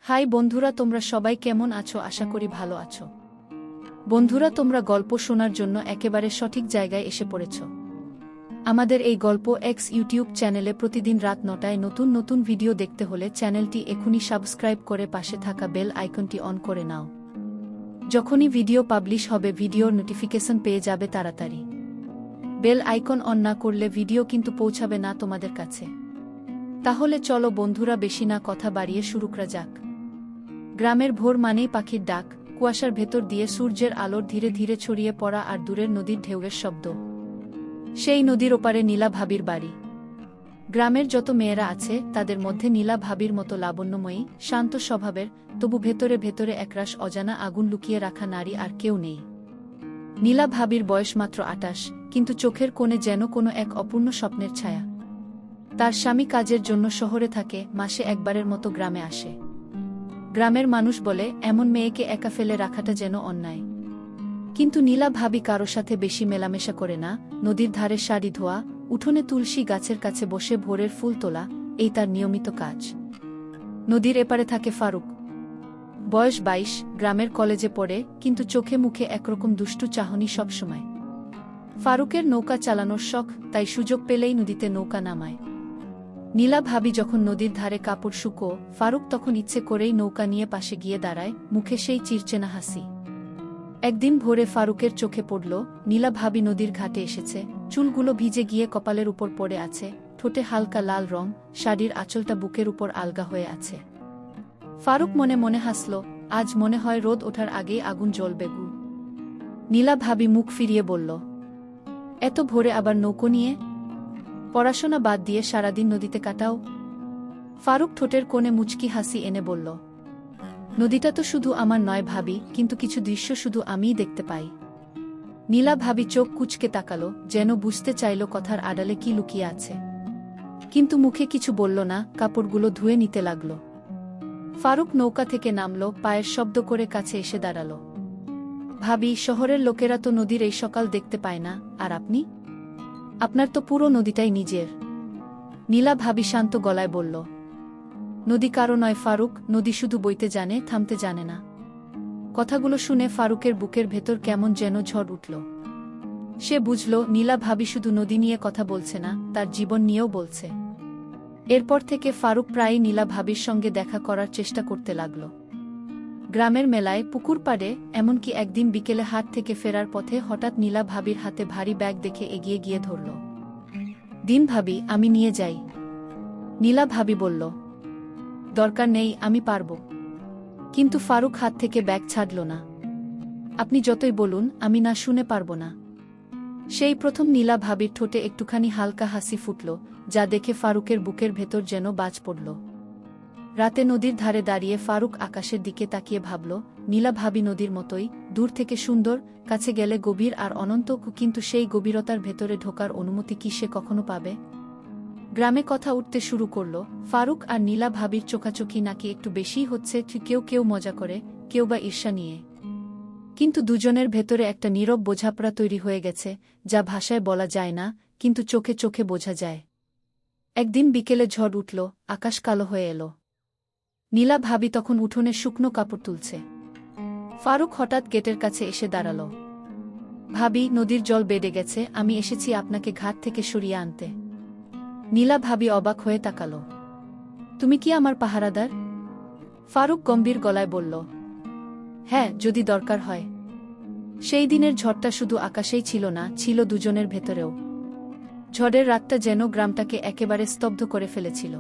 High বন্ধুরা, তোমরা সবাই কেমন আছো? আশা করি ভালো আছো। বন্ধুরা, তোমরা গল্প শোনার জন্য একেবারে সঠিক জায়গায় এসে পড়েছ। আমাদের এই গল্প এক্স ইউটিউব চ্যানেলে প্রতিদিন রাত 9টায় নতুন নতুন ভিডিও দেখতে হলে চ্যানেলটি এখনই সাবস্ক্রাইব করে পাশে থাকা বেল আইকনটি অন করে নাও। যখনই ভিডিও পাবলিশ হবে ভিডিওর নোটিফিকেশন পেয়ে যাবে তাড়াতাড়ি। বেল আইকন অন না করলে ভিডিও কিন্তু পৌঁছাবে না তোমাদের কাছে। তাহলে চলো বন্ধুরা, বেশি না কথা বাড়িয়ে শুরু করা যাক। গ্রামের ভোর মানেই পাখির ডাক, কুয়াশার ভেতর দিয়ে সূর্যের আলোর ধীরে ধীরে ছড়িয়ে পড়া আর দূরের নদীর ঢেউয়ের শব্দ। সেই নদীর ওপারে নীলা ভাবির বাড়ি। গ্রামের যত মেয়েরা আছে তাদের মধ্যে নীলা ভাবির মতো লাবণ্যময়ী, শান্ত স্বভাবের, তবু ভেতরে ভেতরে একরাশ অজানা আগুন লুকিয়ে রাখা নারী আর কেউ নেই। নীলা ভাবির বয়স মাত্র 28, কিন্তু চোখের কোণে যেন কোনো এক অপূর্ণ স্বপ্নের ছায়া। তার স্বামী কাজের জন্য শহরে থাকে, মাসে একবারের মতো গ্রামে আসে। গ্রামের মানুষ বলে এমন মেয়েকে একা ফেলে রাখাটা যেন অন্যায়। কিন্তু নীলা ভাবি কারো সাথে বেশি মেলামেশা করে না। নদীর ধারে শাড়ি ধোয়া, উঠোনে তুলসী গাছের কাছে বসে ভোরের ফুল তোলা, এই তার নিয়মিত কাজ। নদীর এপারে থাকে ফারুক। বয়স 22, গ্রামের কলেজে পড়ে, কিন্তু চোখে মুখে একরকম দুষ্টু চাহনি সবসময়। ফারুকের নৌকা চালানোর শখ, তাই সুযোগ পেলেই নদীতে নৌকা নামায়। নীলা ভাবি যখন নদীর ধারে কাপড় শুকো, ফারুক তখন ইচ্ছে করেই নৌকা নিয়ে পাশে গিয়ে দাঁড়ায়, মুখে সেই চিরচেনা হাসি। একদিন ভোরে ফারুকের চোখে পড়ল, নীলা ভাবি নদীর ঘাটে এসেছে, চুলগুলো ভিজে গিয়ে কপালের উপর পড়ে আছে, ঠোঁটে হালকা লাল রং, শাড়ির আঁচলটা বুকের উপর আলগা হয়ে আছে। ফারুক মনে মনে হাসল, আজ মনে হয় রোদ ওঠার আগেই আগুন জ্বলবে গু। নীলা ভাবি মুখ ফিরিয়ে বলল, এত ভোরে আবার নৌকো নিয়ে? পড়াশোনা বাদ দিয়ে সারাদিন নদীতে কাটাও? ফারুক ঠোঁটের কোণে মুচকি হাসি এনে বলল, নদীটা তো শুধু আমার নয় ভাবি, কিন্তু কিছু দৃশ্য শুধু আমিই দেখতে পাই। নীলা ভাবি চোখ কুঁচকে তাকালো, যেন বুঝতে চাইল কথার আড়ালে কি লুকিয়ে আছে। কিন্তু মুখে কিছু বলল না, কাপড়গুলো ধুয়ে নিতে লাগল। ফারুক নৌকা থেকে নামল, পায়ের শব্দ করে কাছে এসে দাঁড়াল। ভাবি, শহরের লোকেরা তো নদীর এই সকাল দেখতে পায় না, আর আপনি? আপনার তো পুরো নদীটাই নিজের। নীলা ভাবি শান্ত গলায় বলল, নদী কারো নয় ফারুক, নদী শুধু বইতে জানে, থামতে জানে না। কথাগুলো শুনে ফারুকের বুকের ভেতর কেমন যেন ঝড় উঠল। সে বুঝল নীলা ভাবি শুধু নদী নিয়ে কথা বলছে না, তার জীবন নিয়েও বলছে। এরপর থেকে ফারুক প্রায়ই নীলা ভাবির সঙ্গে দেখা করার চেষ্টা করতে লাগল। গ্রামের মেলায়, পুকুর পাড়ে, এমনকি একদিন বিকেলে হাট থেকে ফেরার পথে হঠাৎ নীলা ভাবির হাতে ভারী ব্যাগ দেখে এগিয়ে গিয়ে ধরল। দিন ভাবি, আমি নিয়ে যাই। নীলা ভাবি বলল, দরকার নেই, আমি পারব। কিন্তু ফারুক হাত থেকে ব্যাগ ছাড়ল না। আপনি যতই বলুন, আমি না শুনে পারব না। সেই প্রথম নীলা ভাবির ঠোঁটে একটুখানি হালকা হাসি ফুটল, যা দেখে ফারুকের বুকের ভেতর যেন বাজ পড়ল। রাতে নদীর ধারে দাঁড়িয়ে ফারুক আকাশের দিকে তাকিয়ে ভাবল, নীলা ভাবি নদীর মতোই, দূর থেকে সুন্দর, কাছে গেলে গভীর আর অনন্ত, কিন্তু সেই গভীরতার ভেতরে ঢোকার অনুমতি কি সে কখনো পাবে? গ্রামে কথা উঠতে শুরু করল, ফারুক আর নীলা ভাবির চোখাচোখি নাকি একটু বেশিই হচ্ছে, কেউ কেউ মজা করে, কেউ বা ঈর্ষা নিয়ে। কিন্তু দুজনের ভেতরে একটা নীরব বোঝাপড়া তৈরি হয়ে গেছে, যা ভাষায় বলা যায় না, কিন্তু চোখে চোখে বোঝা যায়। একদিন বিকেলে ঝড় উঠল, আকাশ কালো হয়ে এলো। নীলা ভাবি তখন উঠোনে শুকনো কাপড় তুলছে। ফারুক হঠাৎ গেটের কাছে এসে দাঁড়াল। ভাবি, নদীর জল বেড়ে গেছে, আমি এসেছি আপনাকে ঘাট থেকে সরিয়ে আনতে। নীলা ভাবি অবাক হয়ে তাকাল। তুমি কি আমার পাহারাদার? ফারুক গম্ভীর গলায় বলল, হ্যাঁ, যদি দরকার হয়। সেই দিনের ঝড়টা শুধু আকাশেই ছিল না, ছিল দুজনের ভেতরেও। ঝড়ের রাতটা যেন গ্রামটাকে একেবারে স্তব্ধ করে ফেলেছিল।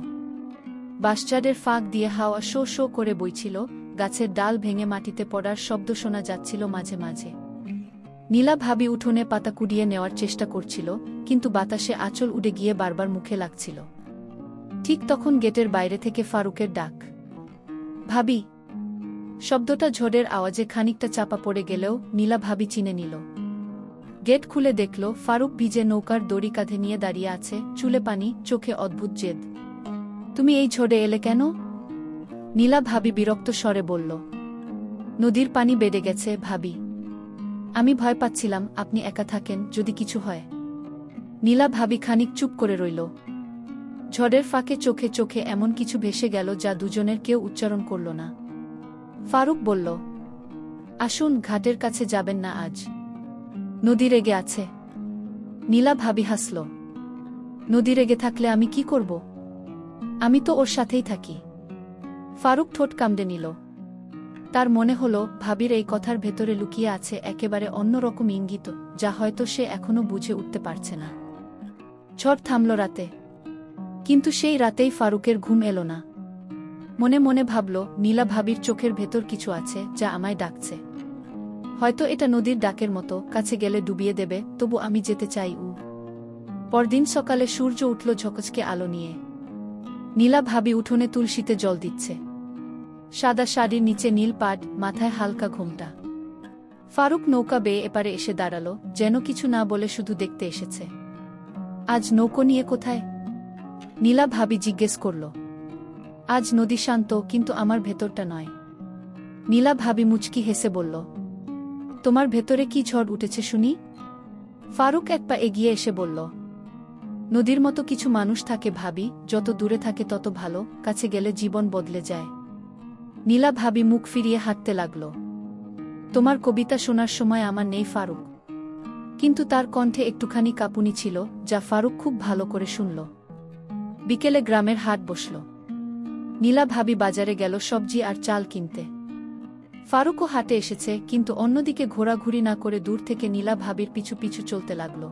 বাঁশঝাড়ের ফাঁক দিয়ে হাওয়া শো শো করে বইছিল, গাছের ডাল ভেঙে মাটিতে পড়ার শব্দ শোনা যাচ্ছিল মাঝে মাঝে। নীলা ভাবি উঠোনে পাতা কুড়িয়ে নেওয়ার চেষ্টা করছিল, কিন্তু বাতাসে আঁচল উড়ে গিয়ে বারবার মুখে লাগছিল। ঠিক তখন গেটের বাইরে থেকে ফারুকের ডাক, ভাবি। শব্দটা ঝড়ের আওয়াজে খানিকটা চাপা পড়ে গেলেও নীলা ভাবি চিনে নিল। গেট খুলে দেখল ফারুক ভিজে নৌকার দড়ি কাঁধে নিয়ে দাঁড়িয়ে আছে, চুলে পানি, চোখে অদ্ভুত জেদ। তুমি এই ঝড়ে এলে কেন? নীলা ভাবি বিরক্ত স্বরে বলল, নদীর পানি বেড়ে গেছে ভাবি। আমি ভয় পাচ্ছিলাম আপনি একা থাকেন, যদি কিছু হয়। নীলা ভাবি খানিক চুপ করে রইল। ঝড়ের ফাঁকে চোখে চোখে এমন কিছু ভেসে গেল যা দুজনের কেউ উচ্চারণ করল না। ফারুক বলল, আসুন, ঘাটের কাছে যাবেন না আজ। নদী রেগে আছে। নীলা ভাবি হাসল। নদী রেগে থাকলে আমি কি করব? আমি তো ওর সাথেই থাকি। ফারুক ঠোঁট কামড়ে নিল। তার মনে হল ভাবির এই কথার ভেতরে লুকিয়ে আছে একেবারে অন্যরকম ইঙ্গিত, যা হয়তো সে এখনো বুঝে উঠতে পারছে না। ঝড় থামল রাতে। কিন্তু সেই রাতেই ফারুকের ঘুম এলো না। মনে মনে ভাবল, নীলা ভাবির চোখের ভেতর কিছু আছে যা আমায় ডাকছে। হয়তো এটা নদীর ডাকের মতো, কাছে গেলে ডুবিয়ে দেবে, তবু আমি যেতে চাই। পরদিন সকালে সূর্য উঠল ঝকঝকে আলো নিয়ে। নীলা ভাবি উঠোনে তুলসীতে জল দিচ্ছে। সাদা শাড়ির নিচে নীল পাড়, মাথায় হালকা ঘোমটা। ফারুক নৌকা বেয়ে এপারে এসে দাঁড়ালো, যেন কিছু না বলে শুধু দেখতে এসেছে। আজ নৌকো নিয়ে কোথায়? নীলা ভাবি জিজ্ঞেস করল। আজ নদী শান্ত, কিন্তু আমার ভেতরটা নয়। নীলা ভাবি মুচকি হেসে বলল, তোমার ভেতরে কি ঝড় উঠেছে শুনি? ফারুক এক পা এগিয়ে এসে বলল, নদীর মতো কিছু মানুষ থাকে ভাবি, যত দূরে থাকে তত ভালো, কাছে গেলে জীবন বদলে যায়। নীলা ভাবি মুখ ফিরিয়ে হাঁটতে লাগল। তোমার কবিতা শোনার সময় আমার নেই ফারুক। কিন্তু তার কণ্ঠে একটুখানি কাঁপুনি ছিল, যা ফারুক খুব ভালো করে শুনল। বিকেলে গ্রামের হাট বসল। নীলা ভাবি বাজারে গেল সবজি আর চাল কিনতে। ফারুকও হাটে এসেছে, কিন্তু অন্যদিকে ঘোরাঘুরি না করে দূর থেকে নীলা ভাবির পিছু পিছু চলতে লাগল।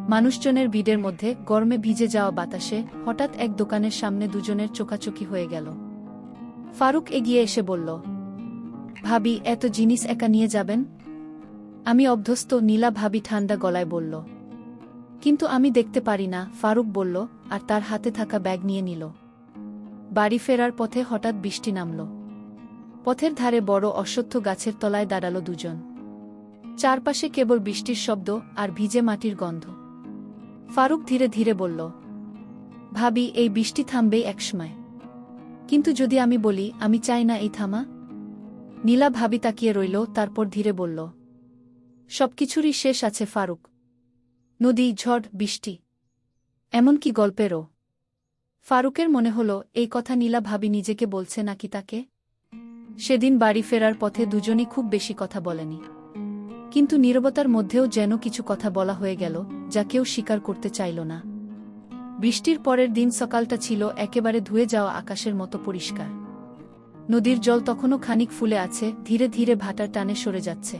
মানুষজনের ভিড়ের মধ্যে, গরমে ভিজে যাওয়া বাতাসে, হঠাৎ এক দোকানের সামনে দুজনের চোখাচোখি হয়ে গেল। ফারুক এগিয়ে এসে বলল, ভাবি, এত জিনিস একা নিয়ে যাবেন? আমি অভ্যস্ত, নীলা ভাবি ঠান্ডা গলায় বলল। কিন্তু আমি দেখতে পারি না, ফারুক বলল, আর তার হাতে থাকা ব্যাগ নিয়ে নিল। বাড়ি ফেরার পথে হঠাৎ বৃষ্টি নামল। পথের ধারে বড় অশ্বত্থ গাছের তলায় দাঁড়ালো দুজন। চারপাশে কেবল বৃষ্টির শব্দ আর ভিজে মাটির গন্ধ। ফারুক ধীরে ধীরে বলল, ভাবি, এই বৃষ্টি থামবেই একসময়। কিন্তু যদি আমি বলি আমি চাই না এই থামা? নীলা ভাবি তাকিয়ে রইল, তারপর ধীরে বলল, সবকিছুরই শেষ আছে ফারুক। নদী, ঝড়, বৃষ্টি, এমনকি গল্পেরও। ফারুকের মনে হল এই কথা নীলা ভাবি নিজেকে বলছে নাকি তাকে। সেদিন বাড়ি ফেরার পথে দুজনই খুব বেশি কথা বলেনি। কিন্তু নীরবতার মধ্যেও যেন কিছু কথা বলা হয়ে গেল, যা কেউ স্বীকার করতে চাইল না। বৃষ্টির পরের দিন সকালটা ছিল একেবারে ধুয়ে যাওয়া আকাশের মতো পরিষ্কার। নদীর জল তখনও খানিক ফুলে আছে, ধীরে ধীরে ভাটার টানে সরে যাচ্ছে।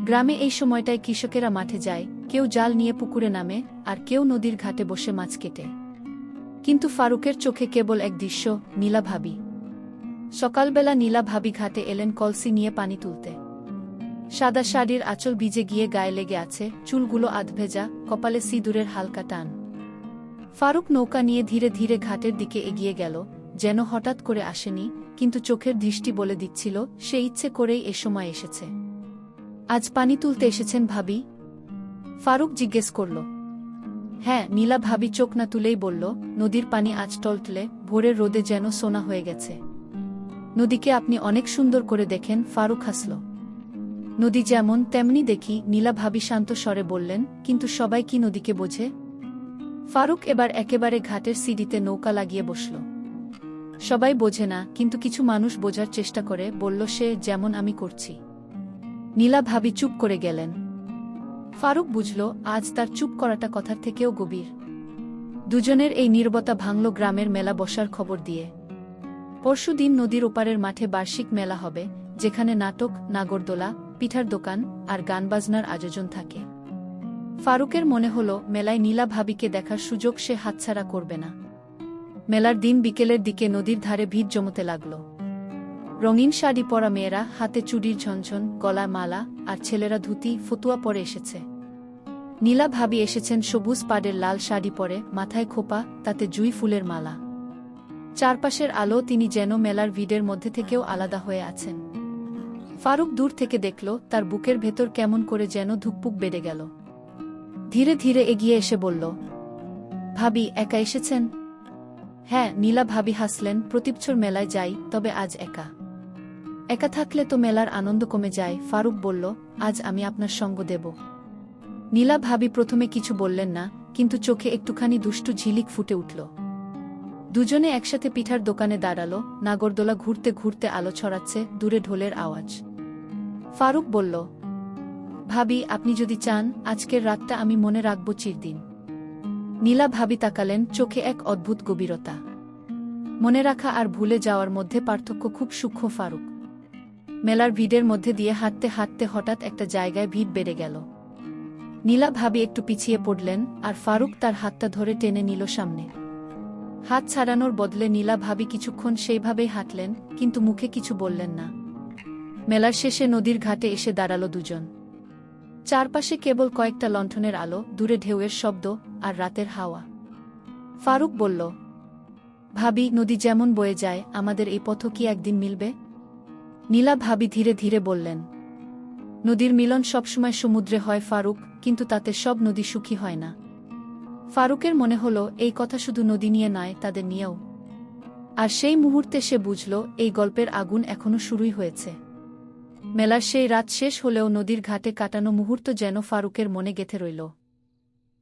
গ্রামে এই সময়টায় কৃষকেরা মাঠে যায়, কেউ জাল নিয়ে পুকুরে নামে, আর কেউ নদীর ঘাটে বসে মাছ কেটে। কিন্তু ফারুকের চোখে কেবল এক দৃশ্য, নীলা ভাবি। সকালবেলা নীলা ভাবি ঘাটে এলেন কলসি নিয়ে পানি তুলতে। সাদা শাড়ির আঁচল ভিজে গিয়ে গায়ে লেগে আছে, চুলগুলো আধভেজা, কপালে সিঁদুরের হালকা টান। ফারুক নৌকা নিয়ে ধীরে ধীরে ঘাটের দিকে এগিয়ে গেল, যেন হঠাৎ করে আসেনি, কিন্তু চোখের দৃষ্টি বলে দিচ্ছিল সে ইচ্ছে করেই এ সময় এসেছে। আজ পানি তুলতে এসেছেন ভাবি? ফারুক জিজ্ঞেস করল। হ্যাঁ, নীলা ভাবি চোখ না তুলেই বলল, নদীর পানি আজ টলটলে, ভোরের রোদে যেন সোনা হয়ে গেছে। নদীকে আপনি অনেক সুন্দর করে দেখেন, ফারুক হাসল। নদী যেমন তেমনি দেখি, নীলা ভাবি শান্ত স্বরে বললেন, কিন্তু সবাই কি নদীকে বোঝে? ফারুক এবার একেবারে ঘাটের সিঁড়িতে নৌকা লাগিয়ে বসল। সবাই বোঝে না, কিন্তু কিছু মানুষ বোঝার চেষ্টা করে, বলল সে, যেমন আমি করছি। নীলা ভাবি চুপ করে গেলেন। ফারুক বুঝল আজ তার চুপ করাটা কথার থেকেও গভীর। দুজনের এই নীরবতা ভাঙল গ্রামের মেলা বসার খবর দিয়ে। পরশুদিন নদীর ওপারের মাঠে বার্ষিক মেলা হবে, যেখানে নাটক, নাগরদোলা, পিঠার দোকান আর গানবাজনার আয়োজন থাকে। ফারুকের মনে হল মেলায় নীলা ভাবিকে দেখার সুযোগ সে হাতছাড়া করবে না। মেলার দিন বিকেলের দিকে নদীর ধারে ভিড় জমতে লাগল। রঙিন শাড়ি পরা মেয়েরা, হাতে চুড়ির ঝনঝন, গলায় মালা, আর ছেলেরা ধুতি, ফতুয়া পরে এসেছে। নীলা ভাবি এসেছেন সবুজ পাড়ের লাল শাড়ি পরে, মাথায় খোপা, তাতে জুঁই ফুলের মালা। চারপাশের আলো, তিনি যেন মেলার ভিড়ের মধ্যে থেকেও আলাদা হয়ে আছেন। ফারুক দূর থেকে দেখল, তার বুকের ভেতর কেমন করে যেন ধুকপুক বেড়ে গেল। ধীরে ধীরে এগিয়ে এসে বলল, ভাবি, একা এসেছেন? হ্যাঁ, নীলা ভাবি হাসলেন, প্রতিবছর মেলায় যাই, তবে আজ একা। একা থাকলে তো মেলার আনন্দ কমে যায়, ফারুক বলল, আজ আমি আপনার সঙ্গ দেব। নীলা ভাবি প্রথমে কিছু বললেন না, কিন্তু চোখে একটুখানি দুষ্টু ঝিলিক ফুটে উঠল। দুজনে একসাথে পিঠার দোকানে দাঁড়ালো, নাগরদোলা ঘুরতে ঘুরতে আলো ছড়াচ্ছে, দূরে ঢোলের আওয়াজ। ফারুক বলল, ভাবি, আপনি যদি চান, আজকের রাতটা আমি মনে রাখব চিরদিন। নীলা ভাবি তাকালেন, চোখে এক অদ্ভুত গভীরতা। মনে রাখা আর ভুলে যাওয়ার মধ্যে পার্থক্য খুব সূক্ষ্ম। ফারুক মেলার ভিড়ের মধ্যে দিয়ে হাঁটতে হাঁটতে হঠাৎ একটা জায়গায় ভিড় বেড়ে গেল। নীলা ভাবি একটু পিছিয়ে পড়লেন, আর ফারুক তার হাতটা ধরে টেনে নিল সামনে। হাত ছাড়ানোর বদলে নীলা ভাবি কিছুক্ষণ সেইভাবেই হাঁটলেন, কিন্তু মুখে কিছু বললেন না। মেলার শেষে নদীর ঘাটে এসে দাঁড়ালো দুজন। চারপাশে কেবল কয়েকটা লণ্ঠনের আলো, দূরে ঢেউয়ের শব্দ আর রাতের হাওয়া। ফারুক বলল, ভাবি, নদী যেমন বয়ে যায়, আমাদের এই পথও কি একদিন মিলবে? নীলা ভাবি ধীরে ধীরে বললেন, নদীর মিলন সবসময় সমুদ্রে হয় ফারুক, কিন্তু তাতে সব নদী সুখী হয় না। ফারুকের মনে হলো এই কথা শুধু নদী নিয়ে নয়, তাদের নিয়েও। আর সেই মুহূর্তে সে বুঝল, এই গল্পের আগুন এখনো শুরুই হয়েছে। মেলার সেই রাত শেষ হলেও নদীর ঘাটে কাটানো মুহূর্ত যেন ফারুকের মনে গেঁথে রইল।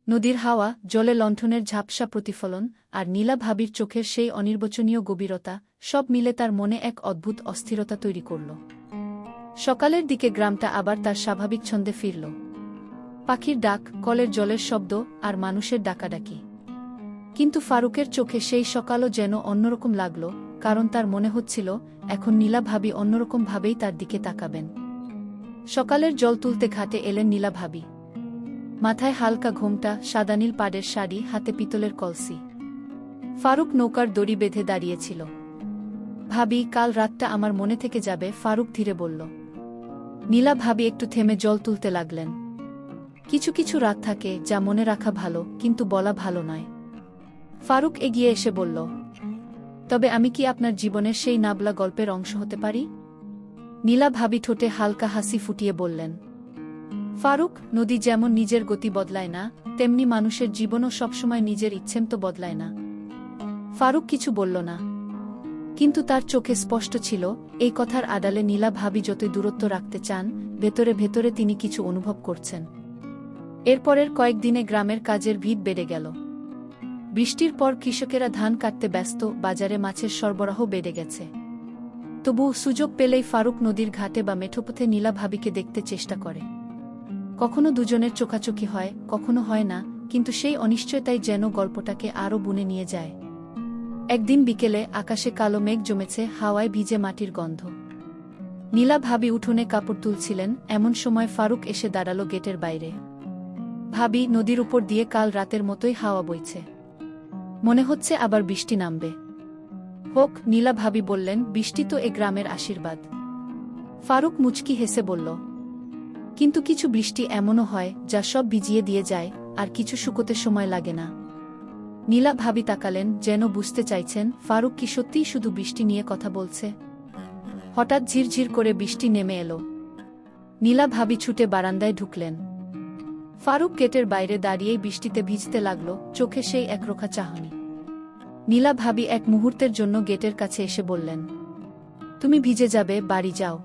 নদীর হাওয়া, জলে লণ্ঠনের ঝাপসা প্রতিফলন, আর নীলা ভাবির চোখের সেই অনির্বচনীয় গভীরতা, সব মিলে তার মনে এক অদ্ভুত অস্থিরতা তৈরি করল। সকালের দিকে গ্রামটা আবার তার স্বাভাবিক ছন্দে ফিরল। পাখির ডাক, কলের জলের শব্দ, আর মানুষের ডাকাডাকি। কিন্তু ফারুকের চোখে সেই সকালও যেন অন্যরকম লাগল, কারণ তার মনে হচ্ছিল, এখন নীলা ভাবি অন্যরকম ভাবেই তার দিকে তাকাবেন। সকালের জল তুলতে ঘাটে এলেন নীলা ভাবি। মাথায় হালকা ঘোমটা, সাদানীল পাড়ের শাড়ি, হাতে পিতলের কলসি। ফারুক নৌকার দড়ি বেঁধে দাঁড়িয়েছিল। ভাবি, কাল রাতটা আমার মনে থেকে যাবে, ফারুক ধীরে বলল। নীলা ভাবি একটু থেমে জল তুলতে লাগলেন। কিছু কিছু রাত থাকে যা মনে রাখা ভালো, কিন্তু বলা ভালো নয়। ফারুক এগিয়ে এসে বলল, তবে আমি কি আপনার জীবনের সেই নাবলা গল্পের অংশ হতে পারি? নীলা ভাবি ঠোঁটে হালকা হাসি ফুটিয়ে বললেন, ফারুক, নদী যেমন নিজের গতি বদলায় না, তেমনি মানুষের জীবনও সবসময় নিজের ইচ্ছেমতো বদলায় না। ফারুক কিছু বলল না, কিন্তু তার চোখে স্পষ্ট ছিল, এই কথার আড়ালে নীলা ভাবি যতই দূরত্ব রাখতে চান, ভেতরে ভেতরে তিনি কিছু অনুভব করছেন। এরপরের কয়েকদিনে গ্রামের কাজের ভিড় বেড়ে গেল। বৃষ্টির পর কৃষকেরা ধান কাটতে ব্যস্ত, বাজারে মাছের সরবরাহ বেড়ে গেছে। তবু সুযোগ পেলেই ফারুক নদীর ঘাটে বা মেঠোপথে নীলা ভাবিকে দেখতে চেষ্টা করে। কখনো দুজনের চোখাচোখি হয়, কখনো হয় না, কিন্তু সেই অনিশ্চয়তাই যেন গল্পটাকে আরও বুনে নিয়ে যায়। একদিন বিকেলে আকাশে কালো মেঘ জমেছে, হাওয়ায় ভিজে মাটির গন্ধ। নীলা ভাবি উঠোনে কাপড় তুলছিলেন, এমন সময় ফারুক এসে দাঁড়ালো গেটের বাইরে। ভাবি, নদীর উপর দিয়ে কাল রাতের মতোই হাওয়া বইছে। মনে হচ্ছে আবার বৃষ্টি নামবে। হোক, নীলা ভাবি বললেন, বৃষ্টি তো এ গ্রামের আশীর্বাদ। ফারুক মুচকি হেসে বলল, কিন্তু কিছু বৃষ্টি এমনও হয় যা সব ভিজিয়ে দিয়ে যায়, আর কিছু শুকোতে সময় লাগে না। নীলা ভাবি তাকালেন, যেন বুঝতে চাইছেন, ফারুক কি সত্যিই শুধু বৃষ্টি নিয়ে কথা বলছে। হঠাৎ ঝিরঝির করে বৃষ্টি নেমে এলো। নীলা ভাবি ছুটে বারান্দায় ঢুকলেন। ফারুক গেটের বাইরে দাঁড়িয়েই বৃষ্টিতে ভিজতে লাগল, চোখে সেই একরোখা চাহনি। নীলা ভাবি এক মুহূর্তের জন্য গেটের কাছে এসে বললেন, তুমি ভিজে যাবে, বাড়ি যাও।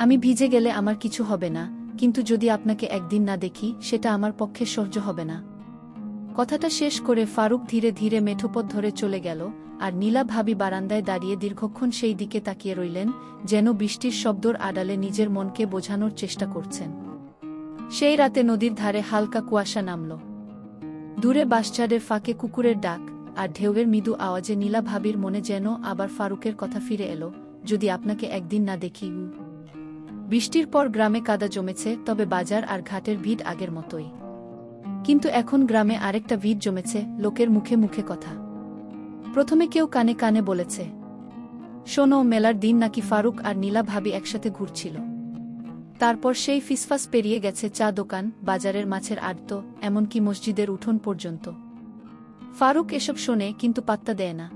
আমি ভিজে গেলে আমার কিছু হবে না, কিন্তু যদি আপনাকে একদিন না দেখি, সেটা আমার পক্ষে সহ্য হবে না। কথাটা শেষ করে ফারুক ধীরে ধীরে মেঠোপথ ধরে চলে গেল, আর নীলা ভাবি বারান্দায় দাঁড়িয়ে দীর্ঘক্ষণ সেই দিকে তাকিয়ে রইলেন, যেন বৃষ্টির শব্দর আড়ালে নিজের মনকে বোঝানোর চেষ্টা করছেন। সেই রাতে নদীর ধারে হালকা কুয়াশা নামল। দূরে বাঁশঝাড়ের ফাঁকে কুকুরের ডাক, আর ঢেউয়ের মৃদু আওয়াজে নীলা ভাবির মনে যেন আবার ফারুকের কথা ফিরে এলো, যদি আপনাকে একদিন না দেখি। বৃষ্টির পর গ্রামে কাদা জমেছে, তবে বাজার আর ঘাটের ভিড় আগের মতোই। কিন্তু এখন গ্রামে আরেকটা ভিড় জমেছে, লোকের মুখে মুখে কথা। প্রথমে কেউ কানে কানে বলেছে, শোনো, মেলার দিন নাকি ফারুক আর নীলা ভাবি একসাথে ঘুরছিল। তারপর সেই ফিসফাস পেরিয়ে গেছে চা দোকান, বাজারের মাছের আড়ত, এমনকি মসজিদের উঠোন পর্যন্ত। ফারুক এসব শোনে, কিন্তু পাত্তা দেয় না।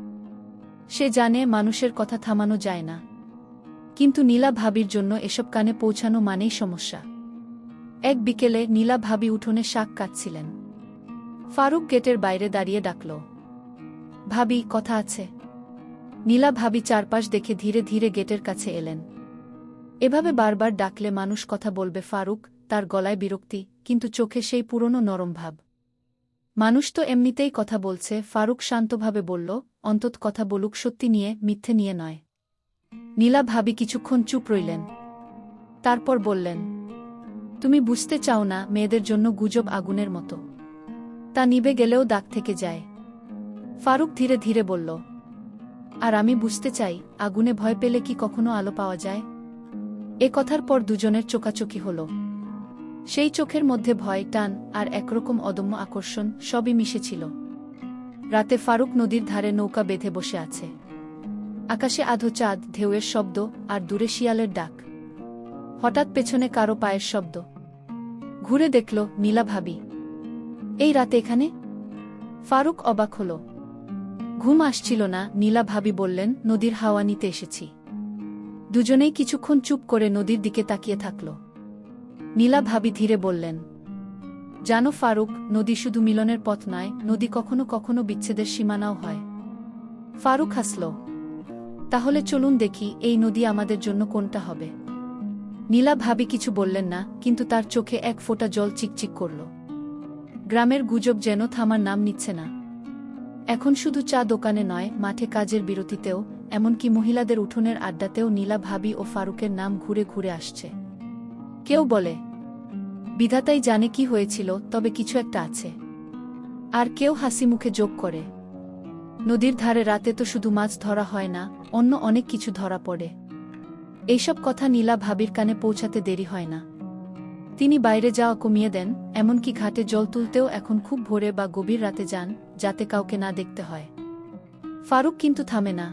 সে জানে মানুষের কথা থামানো যায় না। কিন্তু নীলা ভাবির জন্য এসব কানে পৌঁছানো মানেই সমস্যা। এক বিকেলে নীলা ভাবি উঠোনে শাক কাটছিলেন। ফারুক গেটের বাইরে দাঁড়িয়ে ডাকল, ভাবি, কথা আছে। নীলা ভাবি চারপাশ দেখে ধীরে ধীরে গেটের কাছে এলেন। এভাবে বারবার ডাকলে মানুষ কথা বলবে ফারুক, তার গলায় বিরক্তি, কিন্তু চোখে সেই পুরনো নরম ভাব। মানুষ তো এমনিতেই কথা বলছে, ফারুক শান্তভাবে বলল, অন্তত কথা বলুক সত্যি নিয়ে, মিথ্যে নিয়ে নয়। নীলা ভাবি কিছুক্ষণ চুপ রইলেন। তারপর বললেন, তুমি বুঝতে চাও না, মেয়েদের জন্য গুজব আগুনের মতো। তা নিভে গেলেও দাগ থেকে যায়। ফারুক ধীরে ধীরে বলল, আর আমি বুঝতে চাই, আগুনে ভয় পেলে কি কখনো আলো পাওয়া যায়? এ কথার পর দুজনের চোকাচোকি হল। সেই চোখের মধ্যে ভয়, টান আর একরকম অদম্য আকর্ষণ সবই মিশেছিল। রাতে ফারুক নদীর ধারে নৌকা বেঁধে বসে আছে। আকাশে আধো চাঁদ, ঢেউয়ের শব্দ আর দূরে শিয়ালের ডাক। হঠাৎ পেছনে কারো পায়ের শব্দ। ঘুরে দেখল নীলা ভাবি। এই রাতে এখানে? ফারুক অবাক হল। ঘুম আসছিল না, নীলা ভাবি বললেন, নদীর হাওয়া নিতে এসেছি। দুজনেই কিছুক্ষণ চুপ করে নদীর দিকে তাকিয়ে থাকল। নীলা ভাবি ধীরে বললেন, জানো ফারুক, নদী শুধু মিলনের পথ নয়, নদী কখনো কখনো বিচ্ছেদের সীমানাও হয়। ফারুক হাসল। তাহলে চলুন দেখি, এই নদী আমাদের জন্য কোনটা হবে। নীলা ভাবি কিছু বললেন না, কিন্তু তার চোখে এক ফোঁটা জল চিকচিক করল। গ্রামের গুজব যেন থামার নাম নিচ্ছে না। এখন শুধু চা দোকানে নয়, মাঠে কাজের বিরতিতেও, এমনকি মহিলাদের উঠোনের আড্ডাতেও নীলা ভাবি ও ফারুকের নাম ঘুরে ঘুরে আসছে। কেউ বলে, বিধাতাই জানে কি হয়েছিল, তবে কিছু একটা আছে। আর কেউ হাসি মুখে যোগ করে, নদীর ধারে রাতে তো শুধু মাছ ধরা হয় না, অন্য অনেক কিছু ধরা পড়ে। এইসব কথা নীলা ভাবির কানে পৌঁছাতে দেরি হয় না। তিনি বাইরে যাওয়া কমিয়ে দেন, এমনকি ঘাটে জল তুলতেও এখন খুব ভোরে বা গভীর রাতে যান, যাতে কাউকে না দেখতে হয়। ফারুক কিন্তু থামে না।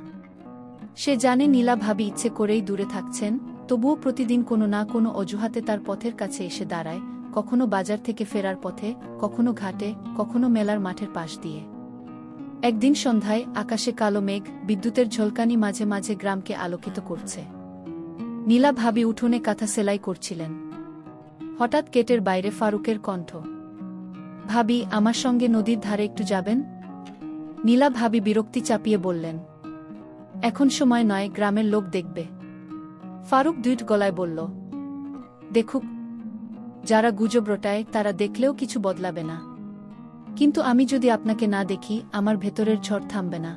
সে জানে নীলা ভাবি ইচ্ছে করেই দূরে থাকছেন, তবুও প্রতিদিন কোনো না কোনো অজুহাতে তার পথের কাছে এসে দাঁড়ায়, কখনো বাজার থেকে ফেরার পথে, কখনো ঘাটে, কখনো মেলার মাঠের পাশ দিয়ে। একদিন সন্ধ্যায় আকাশে কালো মেঘ, বিদ্যুতের ঝলকানি মাঝে মাঝে গ্রামকে আলোকিত করছে। নীলা ভাবি উঠোনে কাঁথা সেলাই করছিলেন। হঠাৎ গেটের বাইরে ফারুকের কণ্ঠ, ভাবি, আমার সঙ্গে নদীর ধারে একটু যাবেন? নীলা ভাবি বিরক্তি চাপিয়ে বললেন, এখন সময় নয়, গ্রামের লোক দেখবে। ফারুক দ্বিধ গলায় বলল, দেখুক, যারা গুজব রটায় তারা দেখলেও কিছু বদলাবে না। কিন্তু আমি যদি আপনাকে না দেখি, আমার ভেতরের ঝড় থামবে না।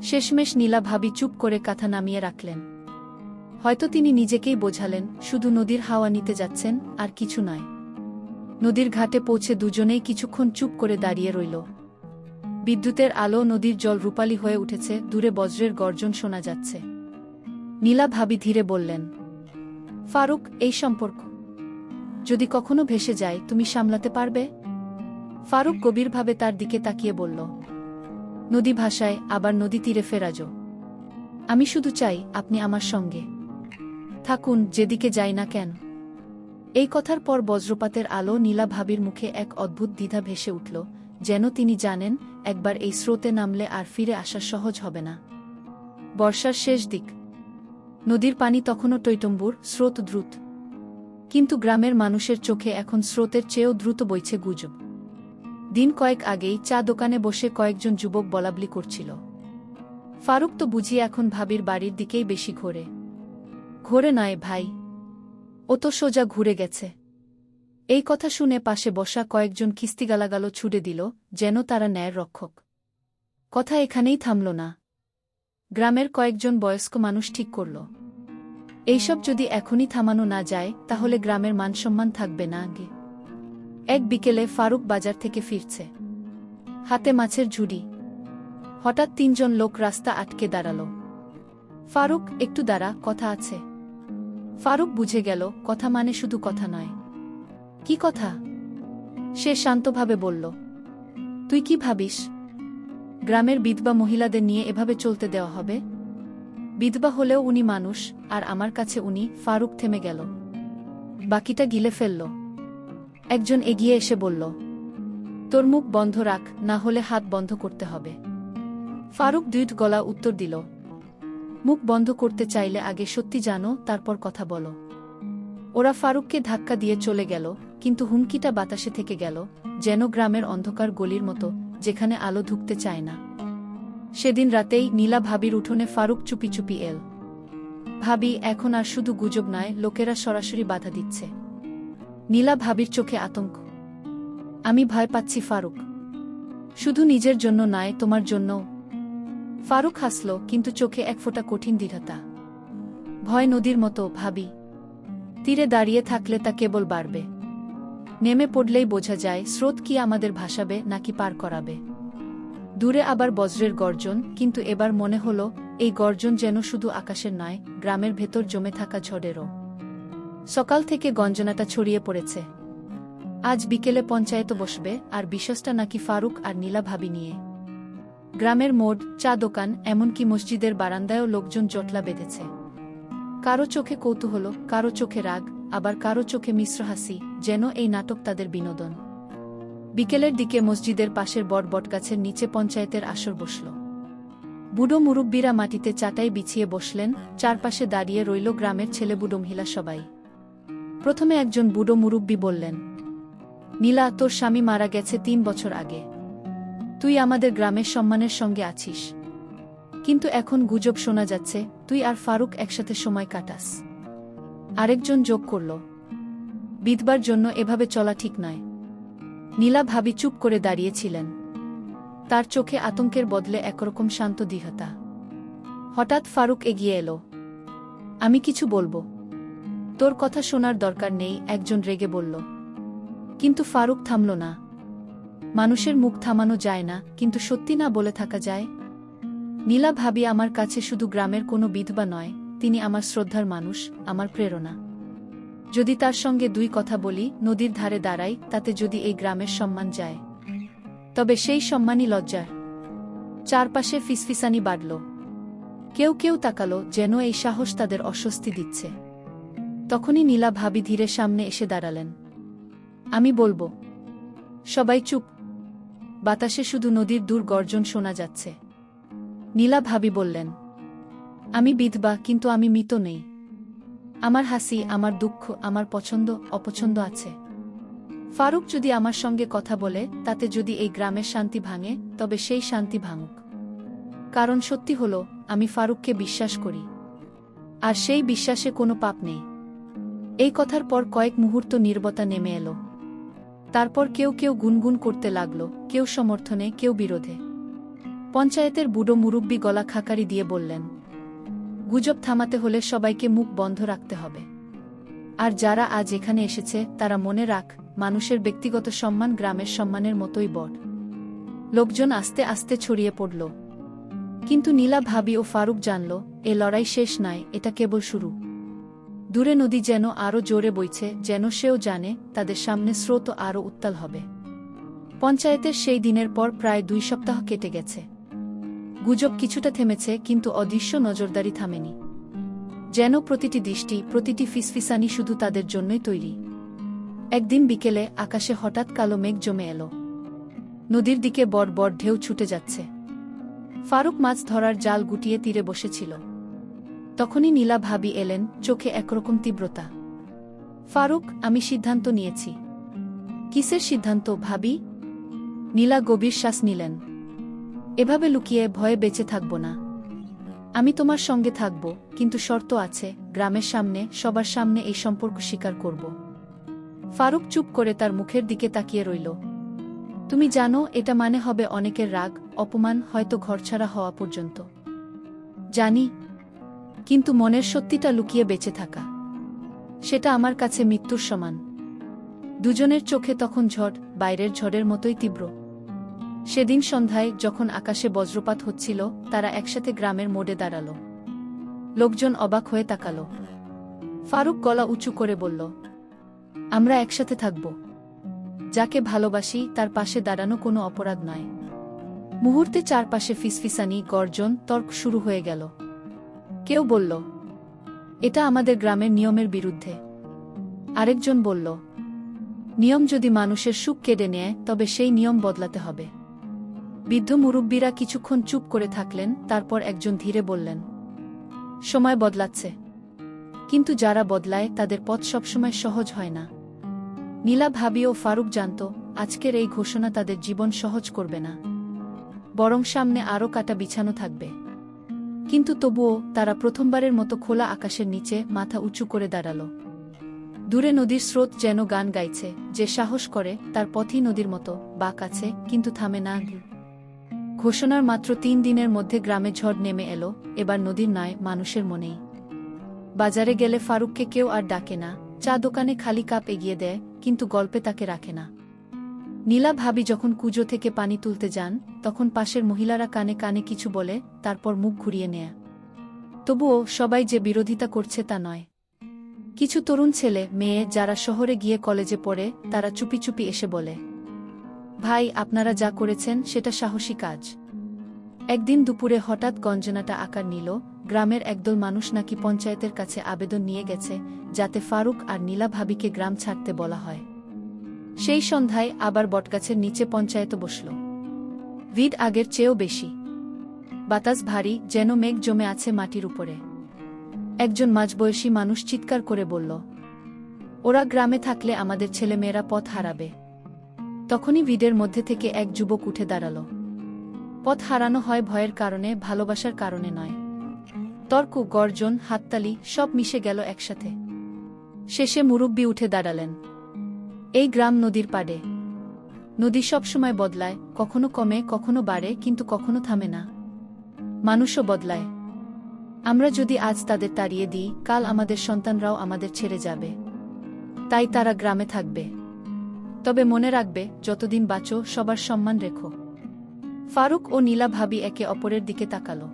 শেষমেশ নীলা ভাবি চুপ করে কাঁথা নামিয়ে রাখলেন। হয়তো তিনি নিজেকেই বোঝালেন, শুধু নদীর হাওয়া নিতে যাচ্ছেন, আর কিছু নয়। নদীর ঘাটে পৌঁছে দুজনেই কিছুক্ষণ চুপ করে দাঁড়িয়ে রইল। বিদ্যুতের আলো, নদীর জল রূপালী হয়ে উঠেছে, দূরে বজ্রের গর্জন শোনা যাচ্ছে। নীলা ভাবি ধীরে বললেন, ফারুক, এই সম্পর্ক যদি কখনো ভেসে যায়, তুমি সামলাতে পারবে? ফারুক গভীরভাবে তার দিকে তাকিয়ে বলল, নদী ভাষায়, আবার নদী তীরে ফেরাজো। আমি শুধু চাই আপনি আমার সঙ্গে থাকুন, যেদিকে যাই না কেন। এই কথার পর বজ্রপাতের আলো, নীলা ভাবির মুখে এক অদ্ভুত দ্বিধা ভেসে উঠল, যেন তিনি জানেন, একবার এই স্রোতে নামলে আর ফিরে আসা সহজ হবে না। বর্ষার শেষ দিক। নদীর পানি তখনও টইটম্বুর, স্রোত দ্রুত। কিন্তু গ্রামের মানুষের চোখে এখন স্রোতের চেয়েও দ্রুত বইছে গুজব। দিন কয়েক আগেই চা দোকানে বসে কয়েকজন যুবক বলাবলি করছিল, ফারুক তো বুঝি এখন ভাবির বাড়ির দিকেই বেশি ঘোরে। ঘোরে নয় ভাই, ও তো সোজা ঘুরে গেছে। এই কথা শুনে পাশে বসা কয়েকজন খিস্তি গালাগালো ছুড়ে দিল, যেন তারা ন্যায়ের রক্ষক। কথা এখানেই থামল না। গ্রামের কয়েকজন বয়স্ক মানুষ ঠিক করল, এইসব যদি এখনই থামানো না যায়, তাহলে গ্রামের মানসম্মান থাকবে না। আগে এক বিকেলে ফারুক বাজার থেকে ফিরছে, হাতে মাছের ঝুড়ি। হঠাৎ তিনজন লোক রাস্তা আটকে দাঁড়াল। ফারুক, একটু দাঁড়া, কথা আছে। ফারুক বুঝে গেল, কথা মানে শুধু কথা নয়। কি কথা? সে শান্তভাবে বলল, তুই কি ভাবিস, গ্রামের বিধবা মহিলাদের নিয়ে এভাবে চলতে দেওয়া হবে? বিধবা হলেও উনি মানুষ, আর আমার কাছে উনি। ফারুক থেমে গেল, বাকিটা গিলে ফেলল। একজন এগিয়ে এসে বলল, তোর মুখ বন্ধ রাখ, না হলে হাত বন্ধ করতে হবে। ফারুক দ্বিধ গলা উত্তর দিল, মুখ বন্ধ করতে চাইলে আগে সত্যি জানো, তারপর কথা বলো। ওরা ফারুককে ধাক্কা দিয়ে চলে গেল, কিন্তু হুমকিটা বাতাসে থেকে গেল, যেন গ্রামের অন্ধকার গলির মতো, যেখানে আলো ঢুকতে চায় না। সেদিন রাতেই নীলা ভাবির উঠোনে ফারুক চুপি চুপি এল। ভাবি, এখন আর শুধু গুজব নয়, লোকেরা সরাসরি বাধা দিচ্ছে। নীলা ভাবির চোখে আতঙ্ক। আমি ভয় পাচ্ছি ফারুক। শুধু নিজের জন্য নয়, তোমার জন্যও। ফারুক হাসল, কিন্তু চোখে এক ফোঁটা কঠিন দৃঢ়তা। ভয় নদীর মতো, ভাবি। তীরে দাঁড়িয়ে থাকলে তা কেবল বাড়বে। নেমে পড়লেই বোঝা যায় স্রোত কি আমাদের ভাসাবে নাকি পার করাবে। দূরে আবার বজ্রের গর্জন, কিন্তু এবার মনে হল এই গর্জন যেন শুধু আকাশের নয়, গ্রামের ভেতর জমে থাকা ঝড়েরও। সকাল থেকে গঞ্জনাটা ছড়িয়ে পড়েছে। আজ বিকেলে পঞ্চায়েত বসবে, আর বিশ্বস্তা নাকি ফারুক আর নীলা ভাবি নিয়ে। গ্রামের মোড়, চা দোকান, এমনকি মসজিদের বারান্দায়ও লোকজন জটলা বেঁধেছে। কারো চোখে কৌতূহল, কারো চোখে রাগ, আবার কারো চোখে মিশ্র হাসি, যেন এই নাটক তাদের বিনোদন। বিকেলের দিকে মসজিদের পাশের বটগাছের নিচে পঞ্চায়েতের আসর বসল। বুড়ো মুরব্বীরা মাটিতে চাটাই বিছিয়ে বসলেন, চারপাশে দাঁড়িয়ে রইল গ্রামের ছেলেবুড়ো মহিলা সবাই। প্রথমে একজন বুড়ো মুরব্বী বললেন, নীলা, তোর স্বামী মারা গেছে 3 বছর আগে। তুই আমাদের গ্রামের সম্মানের সঙ্গে আছিস, কিন্তু এখন গুজব শোনা যাচ্ছে তুই আর ফারুক একসাথে সময় কাটাস। আরেকজন যোগ করল, বিধবার জন্য এভাবে চলা ঠিক নয়। নীলা ভাবি চুপ করে দাঁড়িয়েছিলেন, তার চোখে আতঙ্কের বদলে একরকম শান্ত দৃঢ়তা। হঠাৎ ফারুক এগিয়ে এলো। আমি কিছু বলবো? তোর কথা শোনার দরকার নেই, একজন রেগে বলল। কিন্তু ফারুক থামল না। মানুষের মুখ থামানো যায় না, কিন্তু সত্যি না বলে থাকা যায়? নীলা ভাবি আমার কাছে শুধু গ্রামের কোনো বিধবা নয়, তিনি আমার শ্রদ্ধার মানুষ, আমার প্রেরণা। যদি তার সঙ্গে 2 কথা বলি, নদীর ধারে দাঁড়াই, তাতে যদি এই গ্রামের সম্মান যায়, তবে সেই সম্মানই লজ্জার। চারপাশে ফিসফিসানি বাড়ল। কেউ কেউ তাকালো, যেন এই সাহস তাদের অস্বস্তি দিচ্ছে। তখনই নীলা ভাবি ধীরে সামনে এসে দাঁড়ালেন। আমি বলবো। সবাই চুপ। বাতাসে শুধু নদীর দূর গর্জন শোনা যাচ্ছে। নীলা ভাবি বললেন, আমি বিধবা, কিন্তু আমি মৃত নেই। আমার হাসি, আমার দুঃখ, আমার পছন্দ অপছন্দ আছে। ফারুক যদি আমার সঙ্গে কথা বলে, তাতে যদি এই গ্রামের শান্তি ভাঙে, তবে সেই শান্তি ভাঙুক। কারণ সত্যি হলো, আমি ফারুককে বিশ্বাস করি, আর সেই বিশ্বাসে কোনো পাপ নেই। এই কথার পর কয়েক মুহূর্ত নীরবতা নেমে এলো। তারপর কেউ কেউ গুনগুন করতে লাগল, কেউ সমর্থনে, কেউ বিরোধে। পঞ্চায়েতের বুড়ো মুরব্বী গলা খাকারি দিয়ে বললেন, গুজব থামাতে হলে সবাইকে মুখ বন্ধ রাখতে হবে। আর যারা আজ এখানে এসেছে তারা মনে রাখ, মানুষের ব্যক্তিগত সম্মান গ্রামের সম্মানের মতোই বড়। লোকজন আস্তে আস্তে ছড়িয়ে পড়ল। কিন্তু নীলা ভাবি ও ফারুক জানল, এ লড়াই শেষ নয়, এটা কেবল শুরু। দূরে নদী যেন আরও জোরে বইছে, যেন সেও জানে তাদের সামনে স্রোত আরও উত্তাল হবে। পঞ্চায়েতের সেই দিনের পর প্রায় 2 সপ্তাহ কেটে গেছে। গুজব কিছুটা থেমেছে, কিন্তু অদৃশ্য নজরদারি থামেনি। যেন প্রতিটি দৃষ্টি, প্রতিটি ফিসফিসানি শুধু তাদের জন্যই তৈরি। একদিন বিকেলে আকাশে হঠাৎ কালো মেঘ জমে এলো। নদীর দিকে বড় বড় ঢেউ ছুটে যাচ্ছে। ফারুক মাছ ধরার জাল গুটিয়ে তীরে বসেছিল। তখনই নীলা ভাবি এলেন, চোখে একরকম তীব্রতা। ফারুক, আমি সিদ্ধান্ত নিয়েছি। কিসের সিদ্ধান্ত ভাবি? নীলা গভীর শ্বাস নিলেন। এভাবে লুকিয়ে ভয়ে বেঁচে থাকব না। আমি তোমার সঙ্গে থাকব, কিন্তু শর্ত আছে, গ্রামের সামনে, সবার সামনে এই সম্পর্ক স্বীকার করব। ফারুক চুপ করে তার মুখের দিকে তাকিয়ে রইল। তুমি জানো, এটা মানে হবে অনেকের রাগ, অপমান, হয়তো ঘরছাড়া হওয়া পর্যন্ত। জানি, কিন্তু মনের সত্যিটা লুকিয়ে বেঁচে থাকা, সেটা আমার কাছে মৃত্যুর সমান। দুজনের চোখে তখন ঝড়, বাইরের ঝড়ের মতোই তীব্র। সেদিন সন্ধ্যায় যখন আকাশে বজ্রপাত হচ্ছিল, তারা একসাথে গ্রামের মোড়ে দাঁড়াল। লোকজন অবাক হয়ে তাকাল। ফারুক গলা উঁচু করে বলল, আমরা একসাথে থাকব। যাকে ভালোবাসি তার পাশে দাঁড়ানো কোনো অপরাধ নয়। মুহূর্তে চারপাশে ফিসফিসানি, গর্জন, তর্ক শুরু হয়ে গেল। কেউ বলল, এটা আমাদের গ্রামের নিয়মের বিরুদ্ধে। আরেকজন বলল, নিয়ম যদি মানুষের সুখ কেড়ে নেয়, তবে সেই নিয়ম বদলাতে হবে। বৃদ্ধ মুরব্বীরা কিছুক্ষণ চুপ করে থাকলেন, তারপর একজন ধীরে বললেন, সময় বদলাচ্ছে, কিন্তু যারা বদলায় তাদের পথ সবসময় সহজ হয় না। নীলা ভাবি ও ফারুক জানত, আজকের এই ঘোষণা তাদের জীবন সহজ করবে না, বরং সামনে আরও কাটা বিছানো থাকবে। কিন্তু তবুও তারা প্রথমবারের মতো খোলা আকাশের নিচে মাথা উঁচু করে দাঁড়াল। দূরে নদীর স্রোত যেন গান গাইছে, যে সাহস করে তার পথই নদীর মতো বাঁক আছে, কিন্তু থামে না। ঘোষণার মাত্র 3 দিনের মধ্যে গ্রামে ঝড় নেমে এলো, এবার নদীর নয়, মানুষের মনেই। বাজারে গেলে ফারুককে কেউ আর ডাকে না, চা দোকানে খালি কাপ এগিয়ে দেয়, কিন্তু গল্পে তাকে রাখে না। নীলা ভাবি যখন কুজো থেকে পানি তুলতে যান, তখন পাশের মহিলারা কানে কানে কিছু বলে, তারপর মুখ ঘুরিয়ে নেয়। তবুও সবাই যে বিরোধিতা করছে তা নয়। কিছু তরুণ ছেলে মেয়ে যারা শহরে গিয়ে কলেজে পড়ে, তারা চুপি চুপি এসে বলে, ভাই, আপনারা যা করেছেন সেটা সাহসী কাজ। একদিন দুপুরে হঠাৎ গঞ্জনাটা আকার নিল, গ্রামের একদল মানুষ নাকি পঞ্চায়েতের কাছে আবেদন নিয়ে গেছে, যাতে ফারুক আর নীলা ভাবিকে গ্রাম ছাড়তে বলা হয়। সেই সন্ধ্যায় আবার বটগাছের নিচে পঞ্চায়েত বসল। ভিড় আগের চেয়েও বেশি। বাতাস ভারী, যেন মেঘ জমে আছে মাটির উপরে। একজন মাঝবয়সী মানুষ চিৎকার করে বলল, ওরা গ্রামে থাকলে আমাদের ছেলেমেয়েরা পথ হারাবে। তখনই ভিড়ের মধ্যে থেকে এক যুবক উঠে দাঁড়াল। পথ হারানো হয় ভয়ের কারণে, ভালোবাসার কারণে নয়। তর্ক, গর্জন, হাততালি সব মিশে গেল একসাথে। শেষে মুরব্বি উঠে দাঁড়ালেন। এই গ্রাম নদীর পাড়ে। নদী সবসময় বদলায়, কখনো কমে, কখনো বাড়ে, কিন্তু কখনো থামে না। মানুষও বদলায়। আমরা যদি আজ তাদের তাড়িয়ে দিই, কাল আমাদের সন্তানরাও আমাদের ছেড়ে যাবে। তাই তারা গ্রামে থাকবে। তবে মনে রাখবে, যতদিন বাঁচো সবার সম্মান রেখো। ফারুক ও নীলা ভাবি একে অপরের দিকে তাকালো।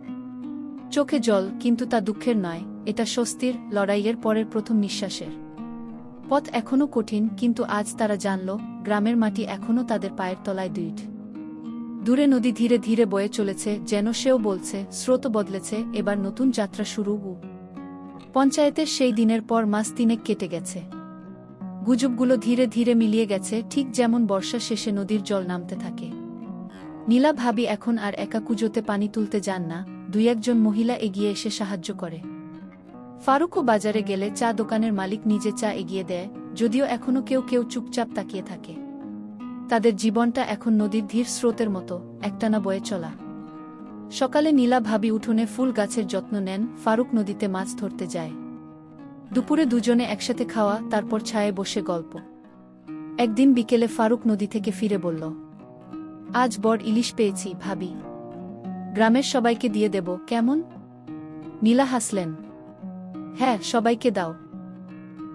চোখে জল, কিন্তু তা দুঃখের নয়, এটা স্বস্তির, লড়াইয়ের পরের প্রথম নিঃশ্বাসের। পথ এখনও কঠিন, কিন্তু আজ তারা জানল, গ্রামের মাটি এখনও তাদের পায়ের তলায় দৃঢ়। দূরে নদী ধীরে ধীরে বয়ে চলেছে, যেন সেও বলছে, স্রোত বদলেছে, এবার নতুন যাত্রা শুরু। পঞ্চায়েতের সেই দিনের পর মাস 3 কেটে গেছে। গুজবগুলো ধীরে ধীরে মিলিয়ে গেছে, ঠিক যেমন বর্ষা শেষে নদীর জল নামতে থাকে। নীলা ভাবি এখন আর একা কুজোতে পানি তুলতে যান না, 2-1 মহিলা এগিয়ে এসে সাহায্য করে। ফারুকও বাজারে গেলে চা দোকানের মালিক নিজে চা এগিয়ে দেয়, যদিও এখনও কেউ কেউ চুপচাপ তাকিয়ে থাকে। তাদের জীবনটা এখন নদীর ধীর স্রোতের মতো, একটানা বয়ে চলা। সকালে নীলা ভাবি উঠোনে ফুল গাছের যত্ন নেন, ফারুক নদীতে মাছ ধরতে যায়। দুপুরে দুজনে একসাথে খাওয়া, তারপর ছায়ে বসে গল্প। একদিন বিকেলে ফারুক নদী থেকে ফিরে বলল, আজ বড় ইলিশ পেয়েছি ভাবি, গ্রামের সবাইকে দিয়ে দেব, কেমন? নীলা হাসলেন, হ্যাঁ, সবাইকে দাও।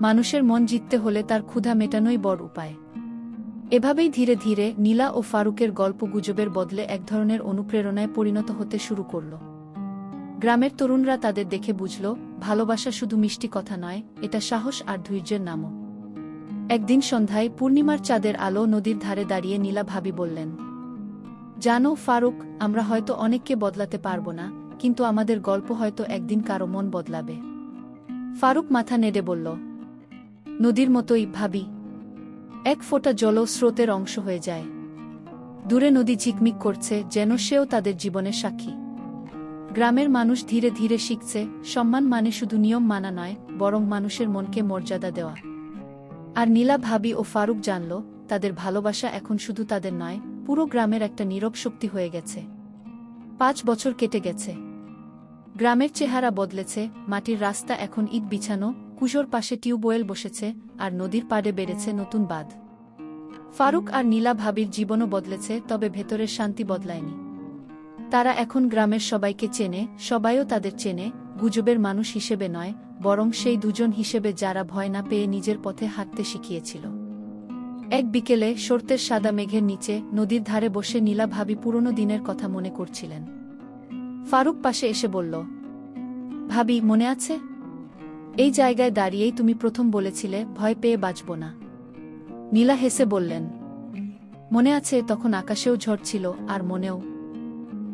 মানুষের মন জিততে হলে তার ক্ষুধা মেটানোই বড় উপায়। এভাবেই ধীরে ধীরে নীলা ও ফারুকের গল্প গুজবের বদলে এক ধরনের অনুপ্রেরণায় পরিণত হতে শুরু করল। গ্রামের তরুণরা তাদের দেখে বুঝল, ভালোবাসা শুধু মিষ্টি কথা নয়, এটা সাহস আর ধৈর্যের নামও। একদিন সন্ধ্যায় পূর্ণিমার চাঁদের আলো নদীর ধারে দাঁড়িয়ে নীলা ভাবি বললেন, জানো ফারুক, আমরা হয়তো অনেককে বদলাতে পারব না, কিন্তু আমাদের গল্প হয়তো একদিন কারো মন বদলাবে। ফারুক মাথা নেড়ে বলল, নদীর মতোই ভাবি। এক ফোঁটা জলও স্রোতের অংশ হয়ে যায়। দূরে নদী ঝিকমিক করছে, যেন সেও তাদের জীবনের সাক্ষী। গ্রামের মানুষ ধীরে ধীরে শিখছে, সম্মান মানে শুধু নিয়ম মানা নয়, বরং মানুষের মনকে মর্যাদা দেওয়া। আর নীলা ভাবি ও ফারুক জানল, তাদের ভালোবাসা এখন শুধু তাদের নয়, পুরো গ্রামের একটা নীরব শক্তি হয়ে গেছে। 5 বছর কেটে গেছে। গ্রামের চেহারা বদলেছে, মাটির রাস্তা এখন ইট বিছানো, কুজোর পাশে টিউবওয়েল বসেছে, আর নদীর পাড়ে বেড়েছে নতুন বাঁধ। ফারুক আর নীলা ভাবির জীবনও বদলেছে, তবে ভেতরের শান্তি বদলায়নি। তারা এখন গ্রামের সবাইকে চেনে, সবাইও তাদের চেনে, গুজবের মানুষ হিসেবে নয়, বরং সেই দুজন হিসেবে যারা ভয় না পেয়ে নিজের পথে হাঁটতে শিখিয়েছিল। এক বিকেলে শরতের সাদা মেঘের নিচে নদীর ধারে বসে নীলা ভাবি পুরনো দিনের কথা মনে করছিলেন। ফারুক পাশে এসে বলল, ভাবি, মনে আছে? এই জায়গায় দাঁড়িয়েই তুমি প্রথম বলেছিলে, ভয় পেয়ে বাঁচব না। নীলা হেসে বললেন, মনে আছে, তখন আকাশেও ঝড় ছিল, আর মনেও।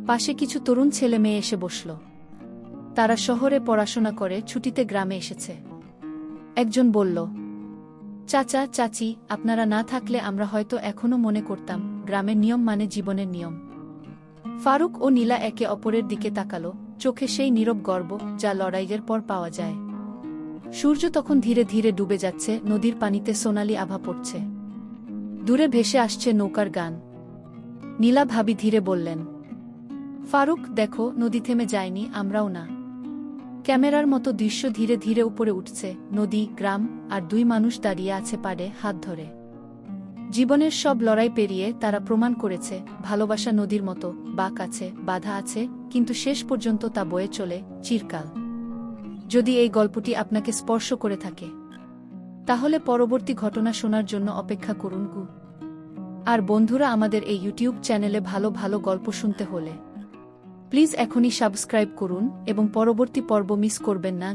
পাশে কিছু তরুণ ছেলে মেয়ে এসে বসল। তারা শহরে পড়াশোনা করে ছুটিতে গ্রামে এসেছে। একজন বলল, চাচা, চাচি, আপনারা না থাকলে আমরা হয়তো এখনো মনে করতাম, গ্রামের নিয়ম মানে জীবনের নিয়ম। ফারুক ও নীলা একে অপরের দিকে তাকালো, চোখে সেই নীরব গর্ব যা লড়াইয়ের পর পাওয়া যায়। সূর্য তখন ধীরে ধীরে ডুবে যাচ্ছে, নদীর পানিতে সোনালি আভা পড়ছে। দূরে ভেসে আসছে নৌকার গান। নীলা ভাবি ধীরে বললেন, ফারুক, দেখো, নদী থেমে যায়নি, আমরাও না। ক্যামেরার মতো দৃশ্য ধীরে ধীরে উপরে উঠছে, নদী, গ্রাম, আর দুই মানুষ দাঁড়িয়ে আছে পাড়ে হাত ধরে। জীবনের সব লড়াই পেরিয়ে তারা প্রমাণ করেছে, ভালোবাসা নদীর মতো, বাঁক আছে, বাধা আছে, কিন্তু শেষ পর্যন্ত তা বয়ে চলে, চিরকাল। যদি এই গল্পটি আপনাকে স্পর্শ করে থাকে, তাহলে পরবর্তী ঘটনা শোনার জন্য অপেক্ষা করুন। আর বন্ধুরা, আমাদের এই ইউটিউব চ্যানেলে ভালো ভালো গল্প শুনতে হলে প্লিজ এখনই সাবস্ক্রাইব করুন এবং পরবর্তী পর্ব মিস করবেন না।